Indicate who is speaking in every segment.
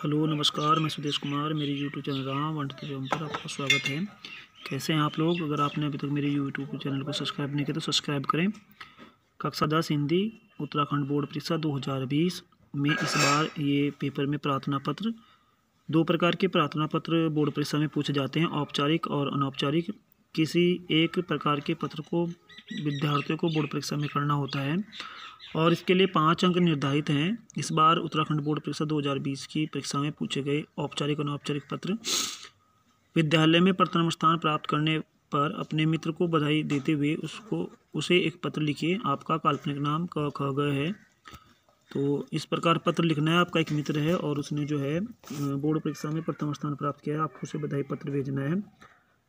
Speaker 1: Hello नमस्कार, मैं सुदेश कुमार। मेरी YouTube channel Ram one two पर आपका स्वागत है। कैसे हैं आप लोग? अगर आपने अभी तक मेरे यूट्यूब चैनल को सब्सक्राइब नहीं किया तो सब्सक्राइब करें। कक्षा 10 हिंदी उत्तराखंड बोर्ड परीक्षा 2020 में इस बार ये पेपर में प्रार्थना पत्र, दो प्रकार के प्रार्थना पत्र बोर्ड परीक्षा में पूछे जाते हैं, औपचारिक और अनौपचारिक। किसी एक प्रकार के पत्र को विद्यार्थियों को बोर्ड परीक्षा में करना होता है और इसके लिए 5 अंक निर्धारित हैं। इस बार उत्तराखंड बोर्ड परीक्षा 2020 की परीक्षा में पूछे गए औपचारिक और अनौपचारिक पत्र विद्यालय में प्रथम स्थान प्राप्त करने पर अपने मित्र को बधाई देते हुए उसे एक पत्र लिखिए। आपका काल्पनिक नाम क ख ग है। तो इस प्रकार पत्र लिखना है। आपका एक मित्र है और उसने जो है बोर्ड परीक्षा में प्रथम स्थान प्राप्त किया है, आपको उसे बधाई पत्र भेजना है।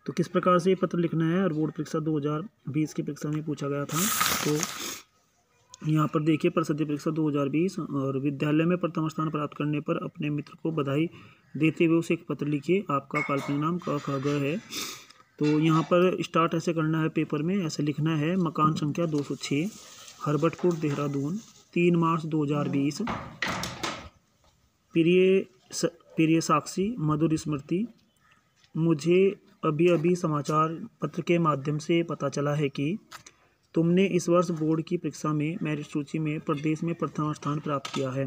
Speaker 1: तो किस प्रकार से ये पत्र लिखना है और बोर्ड परीक्षा 2020 की परीक्षा में पूछा गया था। तो यहाँ पर देखिए, परिषदीय परीक्षा 2020 और विद्यालय में प्रथम स्थान प्राप्त करने पर अपने मित्र को बधाई देते हुए उसे एक पत्र लिखिए। आपका काल्पनिक नाम क ख ग है। तो यहाँ पर स्टार्ट ऐसे करना है, पेपर में ऐसे लिखना है। मकान संख्या 206, हरबटपुर, देहरादून, 3 मार्च 2020। प्रिय साक्षी, मधुर स्मृति, मुझे अभी अभी समाचार पत्र के माध्यम से पता चला है कि तुमने इस वर्ष बोर्ड की परीक्षा में मेरिट सूची में प्रदेश में प्रथम स्थान प्राप्त किया है।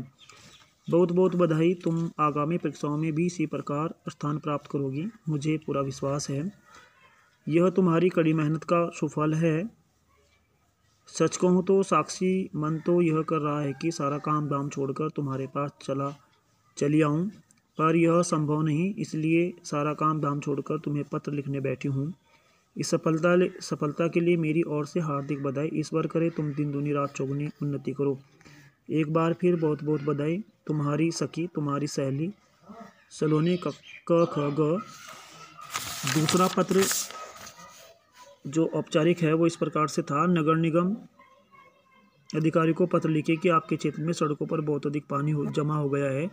Speaker 1: बहुत बहुत बधाई। तुम आगामी परीक्षाओं में भी इसी प्रकार स्थान प्राप्त करोगी, मुझे पूरा विश्वास है। यह तुम्हारी कड़ी मेहनत का सुफल है। सच कहूँ तो साक्षी, मन तो यह कर रहा है कि सारा काम धाम छोड़कर तुम्हारे पास चली आऊँ, पर यह संभव नहीं, इसलिए सारा काम धाम छोड़कर तुम्हें पत्र लिखने बैठी हूँ। इस सफलता के लिए मेरी ओर से हार्दिक बधाई। ईश्वर करे तुम दिन दूनी रात चौगुनी उन्नति करो। एक बार फिर बहुत बहुत बधाई। तुम्हारी सखी, तुम्हारी सहेली, सलोनी क ख ग। दूसरा पत्र जो औपचारिक है वो इस प्रकार से था। नगर निगम अधिकारी को पत्र लिखे कि आपके क्षेत्र में सड़कों पर बहुत अधिक पानी जमा हो गया है,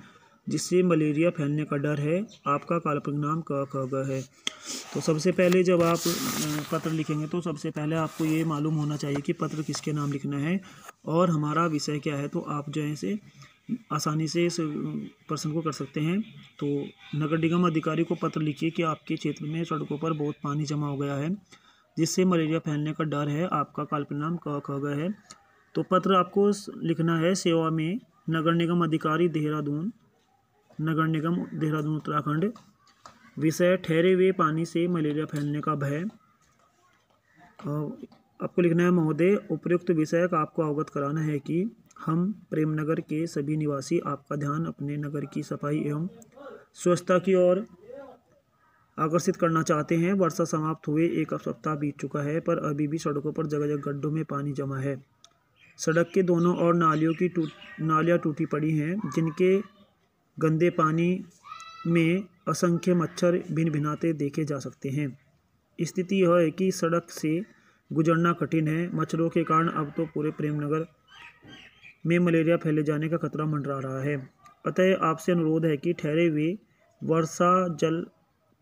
Speaker 1: जिससे मलेरिया फैलने का डर है। आपका काल्पनिक नाम क ख ग है। तो सबसे पहले जब आप पत्र लिखेंगे तो सबसे पहले आपको ये मालूम होना चाहिए कि पत्र किसके नाम लिखना है और हमारा विषय क्या है। तो आप जो है आसानी से इस प्रश्न को कर सकते हैं। तो नगर निगम अधिकारी को पत्र लिखिए कि आपके क्षेत्र में सड़कों पर बहुत पानी जमा हो गया है, जिससे मलेरिया फैलने का डर है। आपका काल्पनिक नाम क ख ग है। तो पत्र आपको लिखना है सेवा में नगर निगम अधिकारी देहरादून, नगर निगम देहरादून उत्तराखंड। विषय ठहरे हुए पानी से मलेरिया फैलने का भय। आपको लिखना है महोदय, उपयुक्त विषय का आपको अवगत कराना है कि हम प्रेमनगर के सभी निवासी आपका ध्यान अपने नगर की सफाई एवं स्वच्छता की ओर आकर्षित करना चाहते हैं। वर्षा समाप्त हुए 1 सप्ताह बीत चुका है, पर अभी भी सड़कों पर जगह जगह गड्ढों में पानी जमा है। सड़क के दोनों ओर नालियाँ टूटी पड़ी हैं, जिनके गंदे पानी में असंख्य मच्छर भिनभिनाते देखे जा सकते हैं। स्थिति यह है कि सड़क से गुजरना कठिन है। मच्छरों के कारण अब तो पूरे प्रेमनगर में मलेरिया फैले जाने का खतरा मंडरा रहा है। अतः आपसे अनुरोध है कि ठहरे हुए वर्षा जल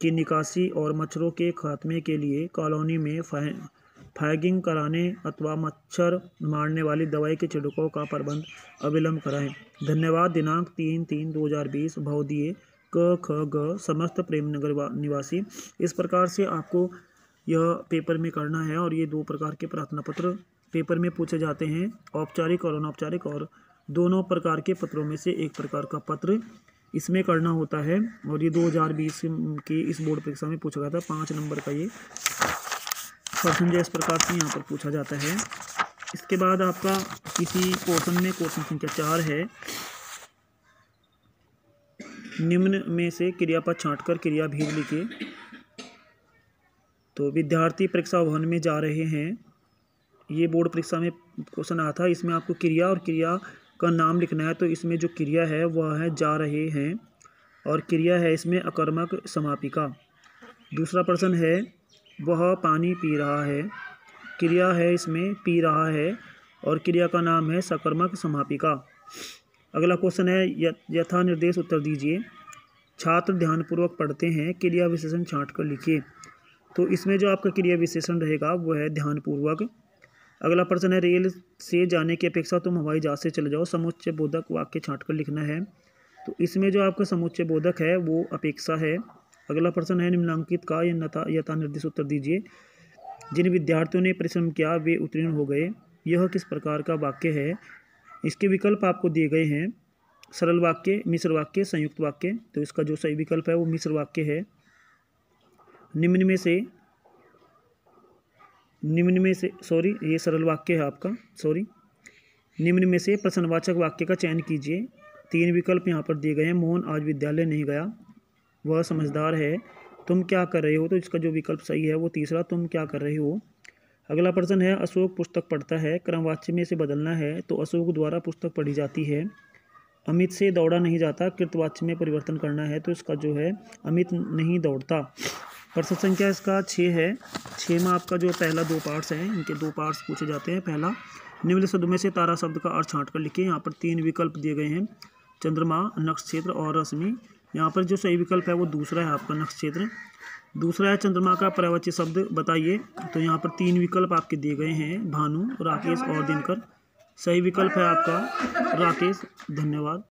Speaker 1: की निकासी और मच्छरों के खात्मे के लिए कॉलोनी में फैगिंग कराने अथवा मच्छर मारने वाली दवाई के छिड़काव का प्रबंध अविलंब कराएं। धन्यवाद। दिनांक 3/3/2020, भवदीय क ख ग, समस्त प्रेमनगर निवासी। इस प्रकार से आपको यह पेपर में करना है और ये 2 प्रकार के प्रार्थना पत्र पेपर में पूछे जाते हैं, औपचारिक और अनौपचारिक, और दोनों प्रकार के पत्रों में से एक प्रकार का पत्र इसमें करना होता है। और ये 2020 की इस बोर्ड परीक्षा में पूछा गया था। 5 नंबर का ये प्रश्न जो इस प्रकार से यहाँ पर पूछा जाता है। इसके बाद आपका इसी पोर्शन में क्वेश्चन संख्या 4 है। निम्न में से क्रियापद छांटकर क्रिया भेद लिखिए। तो विद्यार्थी परीक्षा भवन में जा रहे हैं, ये बोर्ड परीक्षा में क्वेश्चन आया था। इसमें आपको क्रिया और क्रिया का नाम लिखना है। तो इसमें जो क्रिया है वह है जा रहे हैं, और क्रिया है इसमें अकर्मक समापिका। दूसरा प्रश्न है वह पानी पी रहा है, क्रिया है इसमें पी रहा है, और क्रिया का नाम है सकर्मक समापिका। अगला क्वेश्चन है यथा निर्देश उत्तर दीजिए। छात्र ध्यानपूर्वक पढ़ते हैं, क्रिया विशेषण छांट कर लिखिए। तो इसमें जो आपका क्रिया विशेषण रहेगा वो है ध्यानपूर्वक। अगला प्रश्न है रेल से जाने की अपेक्षा तुम हवाई जहाज से चले जाओ। समुच्चय बोधक वाक्य छांट कर लिखना है। तो इसमें जो आपका समुच्चय बोधक है वो अपेक्षा है। अगला प्रश्न है, निम्नांकित का यथा निर्दिष्ट उत्तर दीजिए। जिन विद्यार्थियों ने परिश्रम किया वे उत्तीर्ण हो गए, यह किस प्रकार का वाक्य है? इसके विकल्प आपको दिए गए हैं, सरल वाक्य, मिश्र वाक्य, संयुक्त वाक्य। तो इसका जो सही विकल्प है वो मिश्र वाक्य है। निम्न में से ये सरल वाक्य है आपका, निम्न में से प्रश्नवाचक वाक्य का चयन कीजिए। 3 विकल्प यहाँ पर दिए गए हैं। मोहन आज विद्यालय नहीं गया, वह समझदार है। तुम क्या कर रहे हो? तो इसका जो विकल्प सही है वो तीसरा, तुम क्या कर रहे हो। अगला प्रश्न है, अशोक पुस्तक पढ़ता है, क्रमवाच्य में इसे बदलना है। तो अशोक द्वारा पुस्तक पढ़ी जाती है। अमित से दौड़ा नहीं जाता, कृतवाच्य में परिवर्तन करना है। तो इसका जो है अमित नहीं दौड़ता। प्रश्न संख्या इसका 6 है। 6 में आपका जो पहला 2 पार्ट्स हैं, इनके 2 पार्ट्स पूछे जाते हैं। पहला, निम्न शब्द में से तारा शब्द का अर्थ छांट कर लिखिए। यहाँ पर 3 विकल्प दिए गए हैं, चंद्रमा, नक्षत्र और रश्मि। यहाँ पर जो सही विकल्प है वो दूसरा है आपका, नक्षत्र। दूसरा है, चंद्रमा का पर्यायवाची शब्द बताइए। तो यहाँ पर 3 विकल्प आपके दिए गए हैं, भानु, राकेश और दिनकर। सही विकल्प है आपका राकेश। धन्यवाद।